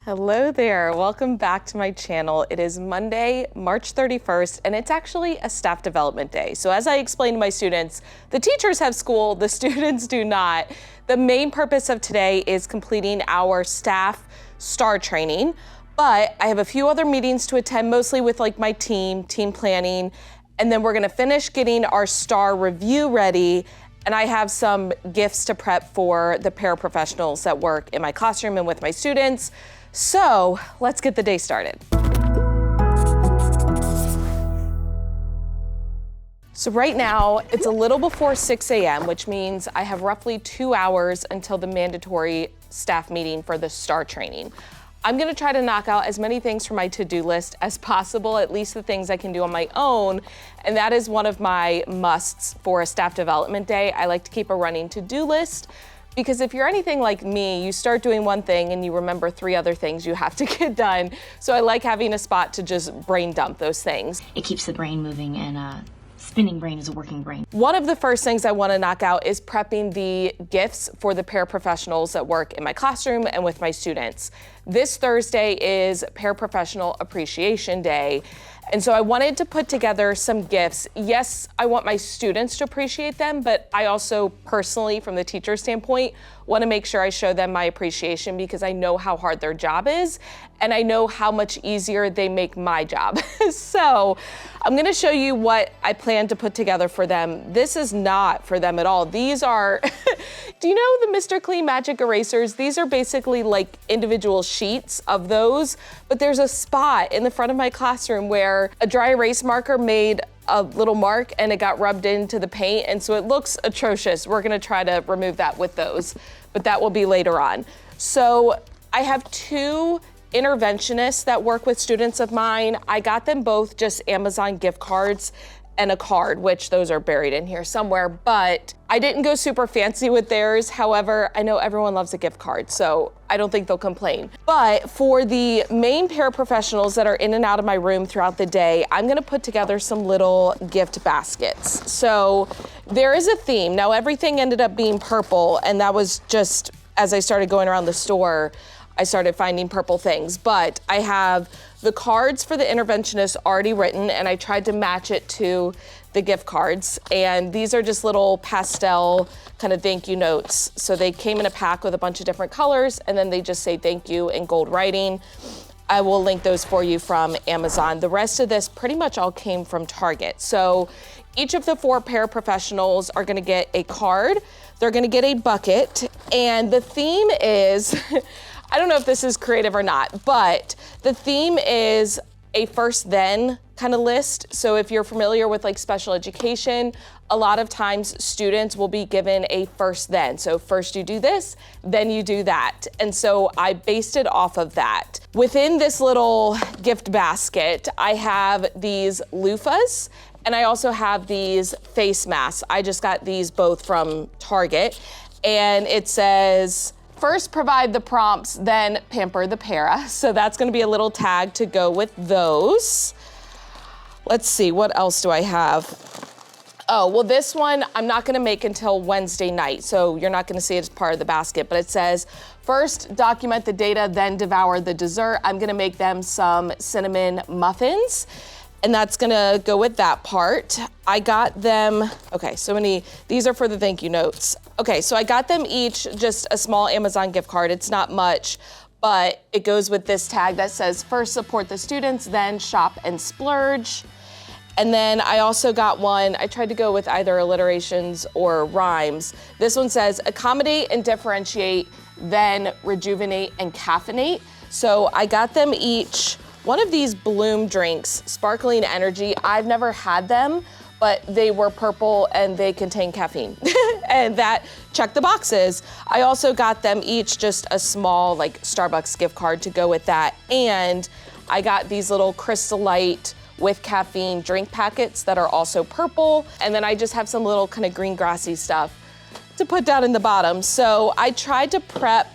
Hello there, welcome back to my channel. It is Monday, March 31st, and it's actually a staff development day. So as I explained to my students, the teachers have school, the students do not. The main purpose of today is completing our staff STAAR training, but I have a few other meetings to attend, mostly with like my team planning, and then we're gonna finish getting our STAAR review ready. And I have some gifts to prep for the paraprofessionals that work in my classroom and with my students. So let's get the day started. So right now it's a little before 6 a.m., which means I have roughly 2 hours until the mandatory staff meeting for the STAAR training. I'm gonna try to knock out as many things from my to-do list as possible, at least the things I can do on my own. And that is one of my musts for a staff development day. I like to keep a running to-do list because if you're anything like me, you start doing one thing and you remember 3 other things you have to get done. So I like having a spot to just brain dump those things. It keeps the brain moving, and spinning brain is a working brain. One of the first things I want to knock out is prepping the gifts for the paraprofessionals that work in my classroom and with my students. This Thursday is Paraprofessional Appreciation Day. And so I wanted to put together some gifts. Yes, I want my students to appreciate them, but I also personally, from the teacher standpoint, want to make sure I show them my appreciation because I know how hard their job is and I know how much easier they make my job. So I'm going to show you what I plan to put together for them. This is not for them at all. These are, do you know the Mr. Clean Magic erasers? These are basically like individual sheets of those, but there's a spot in the front of my classroom where a dry erase marker made a little mark and it got rubbed into the paint, and so it looks atrocious. We're gonna try to remove that with those, but that will be later on. So I have 2 interventionists that work with students of mine. I got them both just Amazon gift cards and a card, which those are buried in here somewhere, but I didn't go super fancy with theirs. However, I know everyone loves a gift card, so I don't think they'll complain. But for the main paraprofessionals that are in and out of my room throughout the day, I'm gonna put together some little gift baskets. So there is a theme. Now everything ended up being purple, and that was just, as I started going around the store, I started finding purple things, but I have the cards for the interventionists already written, and I tried to match it to the gift cards. And these are just little pastel kind of thank you notes. So they came in a pack with a bunch of different colors, and then they just say thank you in gold writing. I will link those for you from Amazon. The rest of this pretty much all came from Target. So each of the 4 paraprofessionals are gonna get a card. They're gonna get a bucket, and the theme is, I don't know if this is creative or not, but the theme is a first then kind of list. So if you're familiar with like special education, a lot of times students will be given a first then. So first you do this, then you do that. And so I based it off of that. Within this little gift basket, I have these loofahs, and I also have these face masks. I just got these both from Target, and it says, first provide the prompts, then pamper the para. So that's gonna be a little tag to go with those. Let's see, what else do I have? Oh, well this one I'm not gonna make until Wednesday night, so you're not gonna see it as part of the basket, but it says, first document the data, then devour the dessert. I'm gonna make them some cinnamon muffins, and that's gonna go with that part. I got them, okay, these are for the thank you notes. Okay, so I got them each just a small Amazon gift card. It's not much, but it goes with this tag that says, first support the students, then shop and splurge. And then I also got one, I tried to go with either alliterations or rhymes. This one says, accommodate and differentiate, then rejuvenate and caffeinate. So I got them each one of these Bloom drinks, Sparkling Energy. I've never had them, but they were purple and they contain caffeine. And that checked the boxes. I also got them each just a small like Starbucks gift card to go with that. And I got these little Crystal Light with caffeine drink packets that are also purple. And then I just have some little kind of green grassy stuff to put down in the bottom. So I tried to prep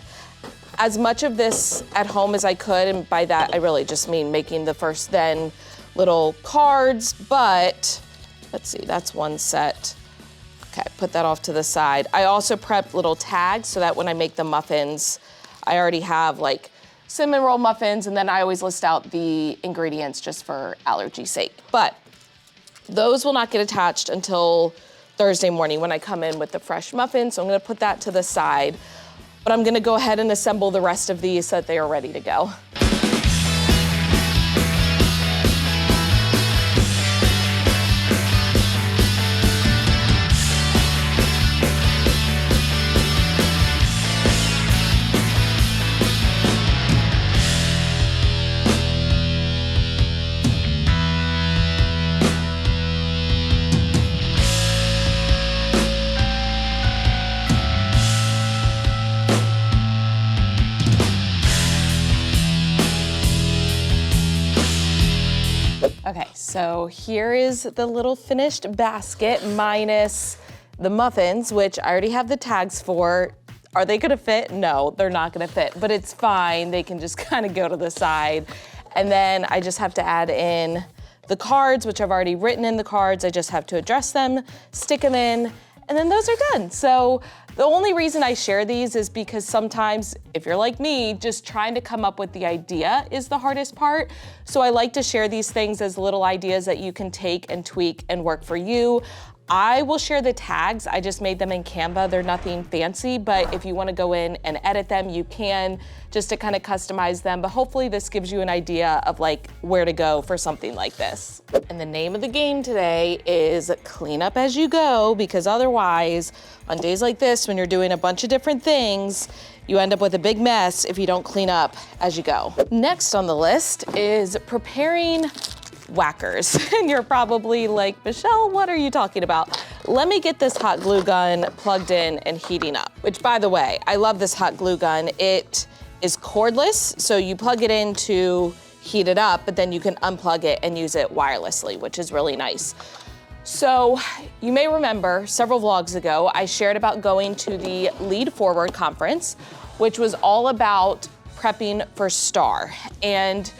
as much of this at home as I could, and by that I really just mean making the first then little cards, but let's see, that's one set. Okay, put that off to the side. I also prepped little tags so that when I make the muffins, I already have like cinnamon roll muffins, and then I always list out the ingredients just for allergy sake. But those will not get attached until Thursday morning when I come in with the fresh muffins. So I'm gonna put that to the side. But I'm gonna go ahead and assemble the rest of these so that they are ready to go. Okay, so here is the little finished basket minus the muffins, which I already have the tags for. Are they gonna fit? No, they're not gonna fit, but it's fine. They can just kind of go to the side. And then I just have to add in the cards, which I've already written in the cards. I just have to address them, stick them in, and then those are done. So the only reason I share these is because sometimes, if you're like me, just trying to come up with the idea is the hardest part. So I like to share these things as little ideas that you can take and tweak and work for you. I will share the tags. I just made them in Canva. They're nothing fancy, but if you want to go in and edit them, you can, just to kind of customize them. But hopefully this gives you an idea of like where to go for something like this. And the name of the game today is clean up as you go, because otherwise on days like this, when you're doing a bunch of different things, you end up with a big mess if you don't clean up as you go. Next on the list is preparing whackers. And you're probably like, Michelle, what are you talking about? Let me get this hot glue gun plugged in and heating up, which by the way, I love this hot glue gun. It is cordless, so you plug it in to heat it up, but then you can unplug it and use it wirelessly, which is really nice. So you may remember several vlogs ago, I shared about going to the Lead Forward conference, which was all about prepping for STAAR. And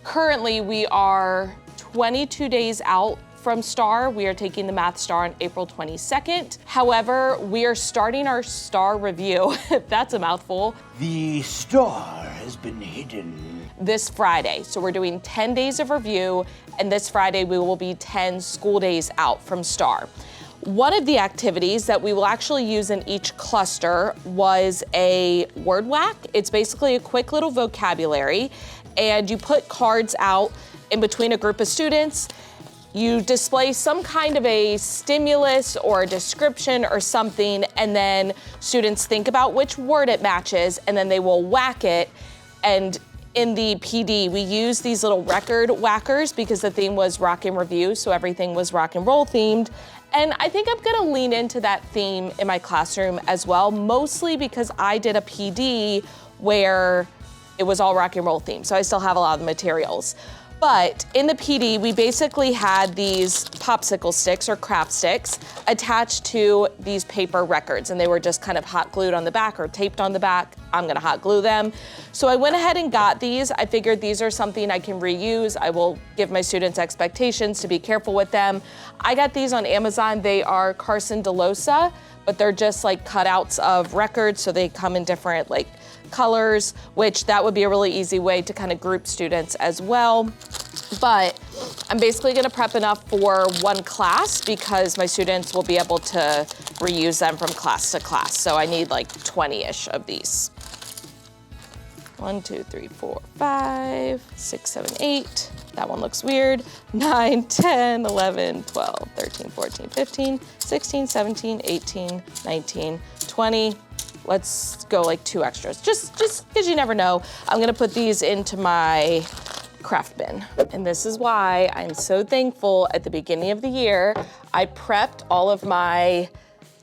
currently we are 22 days out from STAAR. We are taking the Math STAAR on April 22nd. However, we are starting our STAAR review, that's a mouthful. The STAAR has been hidden. This Friday. So we're doing 10 days of review, and this Friday we will be 10 school days out from STAAR. One of the activities that we will actually use in each cluster was a word whack. It's basically a quick little vocabulary, and you put cards out in between a group of students. You display some kind of a stimulus or a description or something, and then students think about which word it matches, and then they will whack it. And in the PD, we use these little record whackers because the theme was rock and review, so everything was rock and roll themed. And I think I'm gonna lean into that theme in my classroom as well, mostly because I did a PD where it was all rock and roll themed, so I still have a lot of the materials. But in the PD, we basically had these popsicle sticks or craft sticks attached to these paper records, and they were just kind of hot glued on the back or taped on the back. I'm gonna hot glue them. So I went ahead and got these. I figured these are something I can reuse. I will give my students expectations to be careful with them. I got these on Amazon. They are Carson DeLosa, but they're just like cutouts of records, so they come in different like colors, which that would be a really easy way to kind of group students as well. But I'm basically gonna prep enough for one class because my students will be able to reuse them from class to class. So I need like 20-ish of these. 1, 2, 3, 4, 5, 6, 7, 8. That one looks weird. 9, 10, 11, 12, 13, 14, 15, 16, 17, 18, 19, 20. Let's go like 2 extras, just because you never know. I'm gonna put these into my craft bin. And this is why I'm so thankful at the beginning of the year, I prepped all of my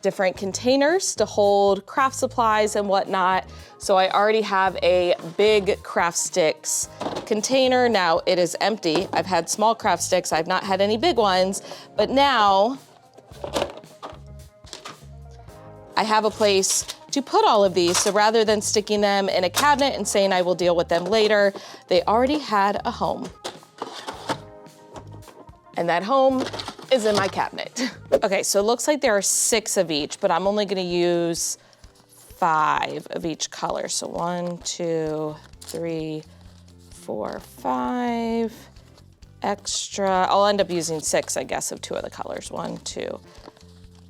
different containers to hold craft supplies and whatnot. So I already have a big craft sticks container. Now it is empty. I've had small craft sticks. I've not had any big ones, but now I have a place to put all of these. So rather than sticking them in a cabinet and saying I will deal with them later, they already had a home. And that home is in my cabinet. Okay, so it looks like there are 6 of each, but I'm only gonna use 5 of each color. So 1, 2, 3, 4, 5. Extra, I'll end up using 6, I guess, of 2 of the colors. 1, 2,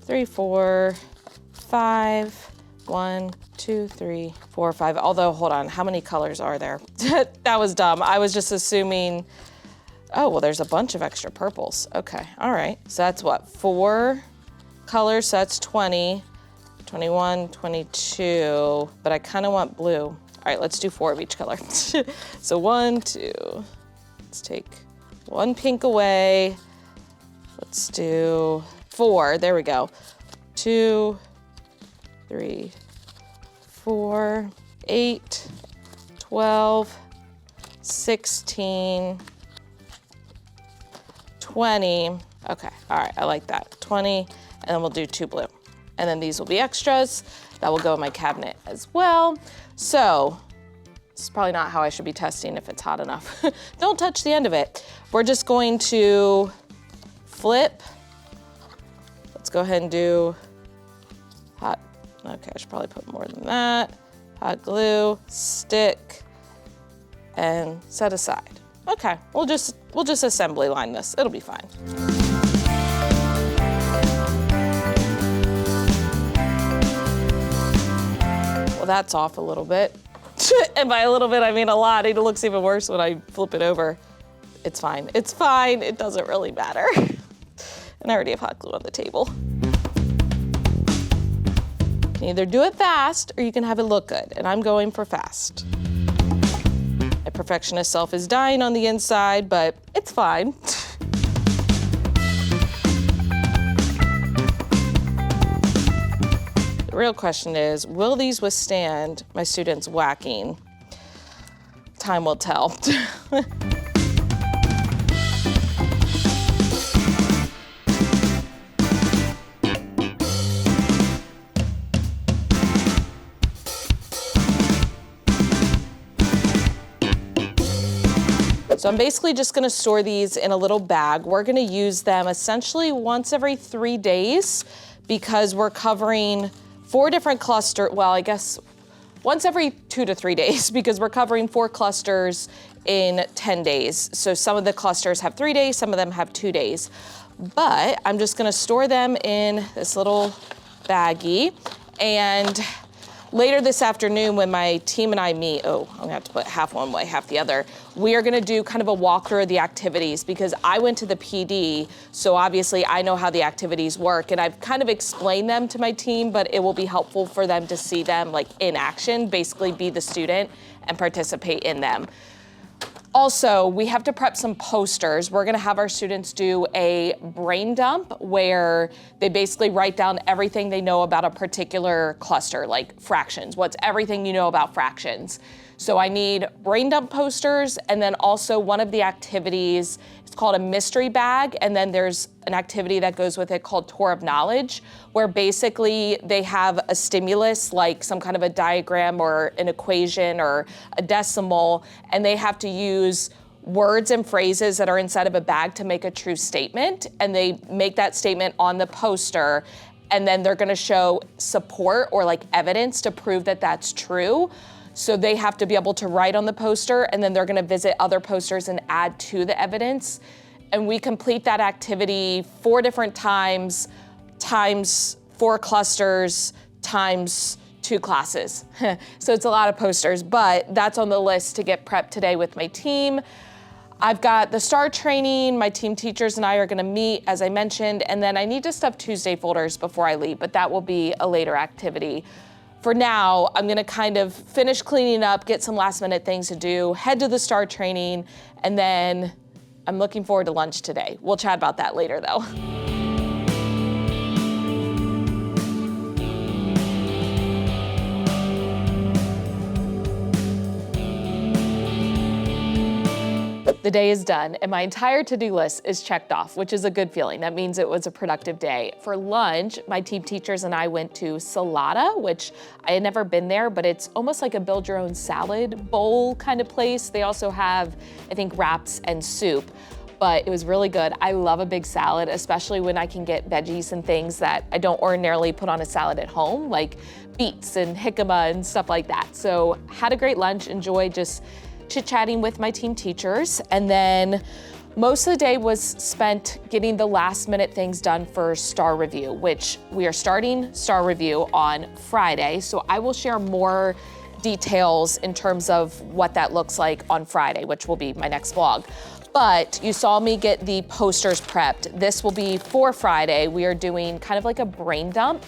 3, 4, 5. 1, 2, 3, 4, 5. Although, hold on, how many colors are there? That was dumb. I was just assuming, oh, well, there's a bunch of extra purples. Okay, all right. So that's what, 4 colors, so that's 20, 21, 22, but I kind of want blue. All right, let's do 4 of each color. So 1, 2, let's take 1 pink away. Let's do 4, there we go. 2, 3, 4, 8, 12, 16, 20. Okay, all right, I like that. 20, and then we'll do 2 blue. And then these will be extras. That will go in my cabinet as well. So, this is probably not how I should be testing if it's hot enough. Don't touch the end of it. We're just going to flip. Let's go ahead and do hot. Okay, I should probably put more than that. Hot glue, stick, and set aside. Okay, we'll just assembly line this. It'll be fine. Well, that's off a little bit. And by a little bit, I mean a lot. It looks even worse when I flip it over. It's fine. It's fine. It doesn't really matter. And I already have hot glue on the table. You can either do it fast or you can have it look good. And I'm going for fast. My perfectionist self is dying on the inside, but it's fine. The real question is, will these withstand my students whacking? Time will tell. So I'm basically just gonna store these in a little bag. We're gonna use them essentially once every 3 days because we're covering 4 different clusters. Well, I guess once every 2 to 3 days because we're covering 4 clusters in 10 days. So some of the clusters have 3 days, some of them have 2 days. But I'm just gonna store them in this little baggie. And later this afternoon when my team and I meet, oh, I'm gonna have to put half one way, half the other, we are gonna do kind of a walkthrough of the activities because I went to the PD, so obviously I know how the activities work and I've kind of explained them to my team, but it will be helpful for them to see them like in action, basically be the student and participate in them. Also, we have to prep some posters. We're gonna have our students do a brain dump where they basically write down everything they know about a particular cluster, like fractions. What's everything you know about fractions? So I need brain dump posters, and then also one of the activities, it's called a mystery bag, and then there's an activity that goes with it called Tour of Knowledge, where basically they have a stimulus, like some kind of a diagram or an equation or a decimal, and they have to use words and phrases that are inside of a bag to make a true statement, and they make that statement on the poster, and then they're gonna show support or like evidence to prove that that's true. So they have to be able to write on the poster, and then they're gonna visit other posters and add to the evidence. And we complete that activity 4 different times 4 clusters, times 2 classes. So it's a lot of posters, but that's on the list to get prepped today with my team. I've got the STAAR training, my team teachers and I are gonna meet, as I mentioned, and then I need to stuff Tuesday folders before I leave, but that will be a later activity. For now, I'm gonna kind of finish cleaning up, get some last minute things to do, head to the STAAR training, and then I'm looking forward to lunch today. We'll chat about that later though. The day is done and my entire to-do list is checked off, which is a good feeling. That means it was a productive day. For lunch, my team teachers and I went to Salata, which I had never been there, but it's almost like a build your own salad bowl kind of place. They also have, I think, wraps and soup. but it was really good. I love a big salad, especially when I can get veggies and things that I don't ordinarily put on a salad at home, like beets and jicama and stuff like that. So had a great lunch, enjoyed just chit-chatting with my team teachers. And then most of the day was spent getting the last minute things done for STAAR review, which we are starting STAAR review on Friday. So I will share more details in terms of what that looks like on Friday, which will be my next vlog. But you saw me get the posters prepped. This will be for Friday. We are doing kind of like a brain dump.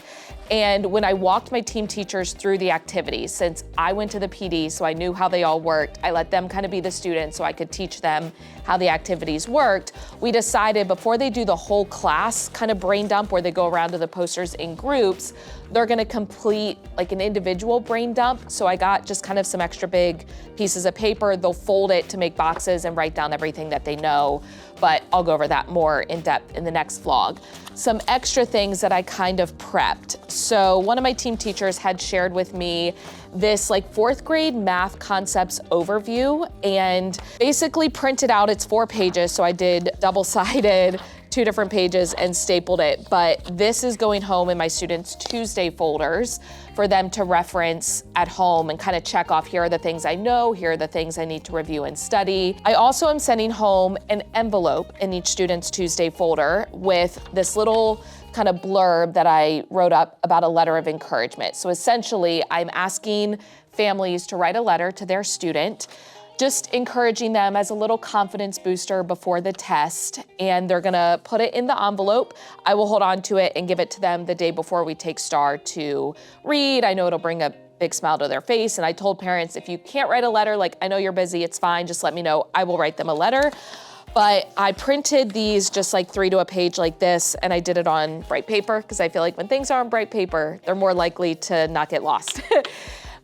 And when I walked my team teachers through the activities, since I went to the PD, so I knew how they all worked, I let them kind of be the students so I could teach them how the activities worked. We decided before they do the whole class kind of brain dump where they go around to the posters in groups, they're gonna complete like an individual brain dump. So I got just kind of some extra big pieces of paper. They'll fold it to make boxes and write down everything that they know, but I'll go over that more in depth in the next vlog. Some extra things that I kind of prepped. So one of my team teachers had shared with me this like 4th grade math concepts overview and basically printed out, it's 4 pages. So I did double-sided, 2 different pages and stapled it. But this is going home in my students' Tuesday folders for them to reference at home and kind of check off, here are the things I know, here are the things I need to review and study. I also am sending home an envelope in each student's Tuesday folder with this little kind of blurb that I wrote up about a letter of encouragement. So essentially, I'm asking families to write a letter to their student, just encouraging them as a little confidence booster before the test. And they're gonna put it in the envelope. I will hold on to it and give it to them the day before we take STAAR to read. I know it'll bring a big smile to their face. And I told parents, if you can't write a letter, like I know you're busy, it's fine, just let me know, I will write them a letter. But I printed these just like 3 to a page like this, and I did it on bright paper because I feel like when things are on bright paper, they're more likely to not get lost.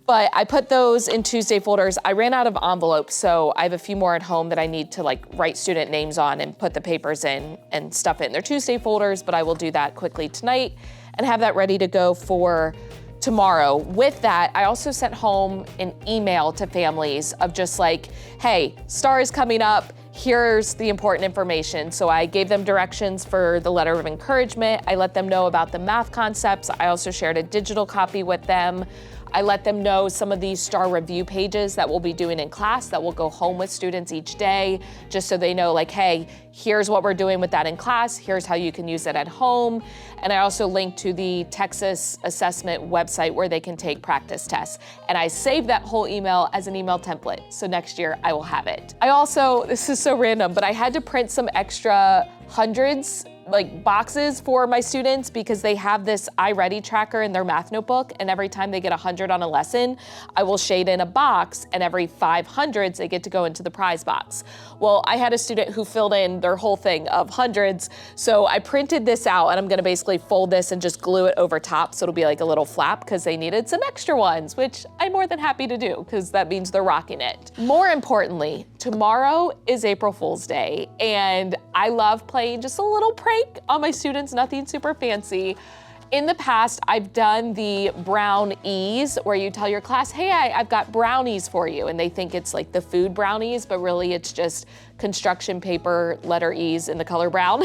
But I put those in Tuesday folders. I ran out of envelopes, so I have a few more at home that I need to like write student names on and put the papers in and stuff it in their Tuesday folders, but I will do that quickly tonight and have that ready to go for tomorrow. With that, I also sent home an email to families of just like, hey, STAAR is coming up. Here's the important information. So I gave them directions for the letter of encouragement. I let them know about the math concepts. I also shared a digital copy with them. I let them know some of these STAAR review pages that we'll be doing in class that will go home with students each day, just so they know like, hey, here's what we're doing with that in class, here's how you can use it at home. And I also linked to the Texas assessment website where they can take practice tests. And I saved that whole email as an email template, so next year I will have it. I also, this is so random, but I had to print some extra hundreds like boxes for my students because they have this iReady tracker in their math notebook, and every time they get 100 on a lesson, I will shade in a box, and every 500s they get to go into the prize box. Well, I had a student who filled in their whole thing of hundreds, so I printed this out, and I'm gonna basically fold this and just glue it over top so it'll be like a little flap because they needed some extra ones, which I'm more than happy to do because that means they're rocking it. More importantly, tomorrow is April Fool's Day, and I love playing just a little prank on my students, nothing super fancy. In the past, I've done the brownies where you tell your class, hey, I've got brownies for you. And they think it's like the food brownies, but really it's just construction paper, letter E's in the color brown.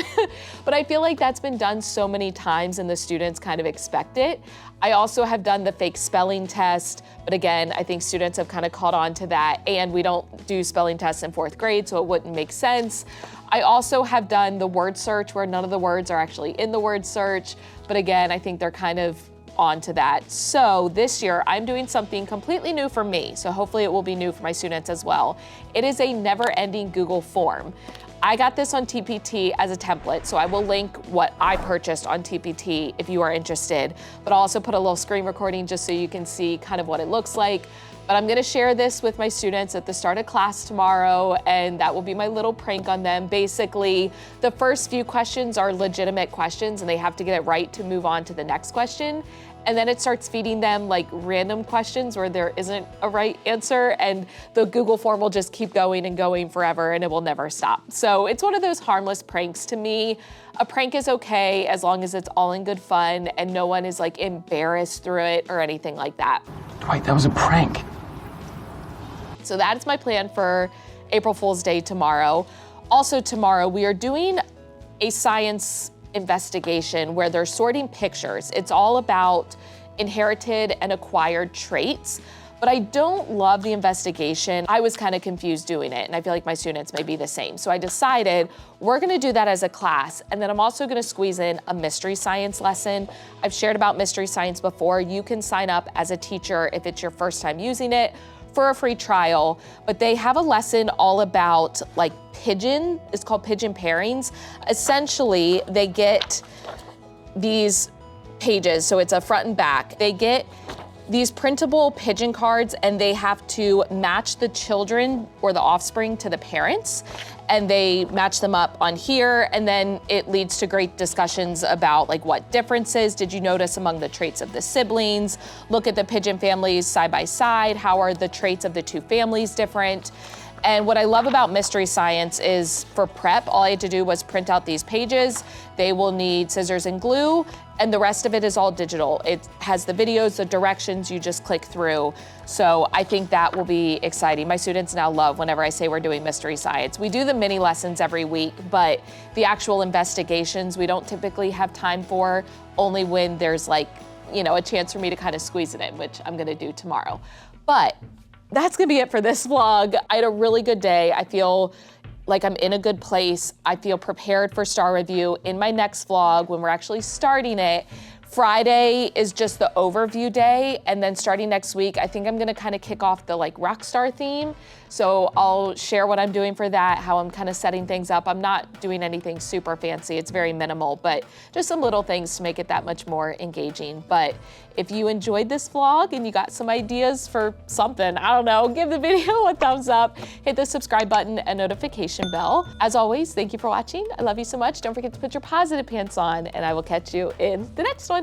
But I feel like that's been done so many times and the students kind of expect it. I also have done the fake spelling test, but again, I think students have kind of caught on to that, and we don't do spelling tests in 4th grade, so it wouldn't make sense. I also have done the word search where none of the words are actually in the word search, but again, I think they're kind of onto that. So this year, I'm doing something completely new for me, so hopefully it will be new for my students as well. It is a never-ending Google form. I got this on TPT as a template, so I will link what I purchased on TPT if you are interested, but I'll also put a little screen recording just so you can see kind of what it looks like. But I'm gonna share this with my students at the start of class tomorrow, and that will be my little prank on them. Basically, the first few questions are legitimate questions and they have to get it right to move on to the next question. And then it starts feeding them like random questions where there isn't a right answer, and the Google form will just keep going and going forever and it will never stop. So it's one of those harmless pranks to me. A prank is okay as long as it's all in good fun and no one is like embarrassed through it or anything like that. Dwight, that was a prank. So that is my plan for April Fool's Day tomorrow. Also tomorrow, we are doing a science investigation where they're sorting pictures. It's all about inherited and acquired traits, but I don't love the investigation. I was kind of confused doing it, and I feel like my students may be the same. So I decided we're gonna do that as a class, and then I'm also gonna squeeze in a mystery science lesson. I've shared about mystery science before. You can sign up as a teacher if it's your first time using it for a free trial, but they have a lesson all about like pigeon, it's called pigeon pairings. Essentially, they get these pages, so it's a front and back. They get these printable pigeon cards and they have to match the children or the offspring to the parents, and they match them up on here, and then it leads to great discussions about like what differences did you notice among the traits of the siblings. Look at the pigeon families side by side. How are the traits of the two families different? And what I love about mystery science is for prep, all I had to do was print out these pages. They will need scissors and glue, and the rest of it is all digital. It has the videos, the directions, you just click through. So I think that will be exciting. My students now love whenever I say we're doing mystery science. We do the mini lessons every week, but the actual investigations we don't typically have time for, only when there's like, you know, a chance for me to kind of squeeze it in, which I'm gonna do tomorrow. But that's gonna be it for this vlog. I had a really good day. I feel like I'm in a good place. I feel prepared for STAAR review. In my next vlog, when we're actually starting it, Friday is just the overview day, and then starting next week, I think I'm gonna kind of kick off the like rockstar theme. So I'll share what I'm doing for that, how I'm kind of setting things up. I'm not doing anything super fancy, it's very minimal, but just some little things to make it that much more engaging. But if you enjoyed this vlog and you got some ideas for something, I don't know, give the video a thumbs up, hit the subscribe button and notification bell. As always, thank you for watching. I love you so much. Don't forget to put your positive pants on, and I will catch you in the next one.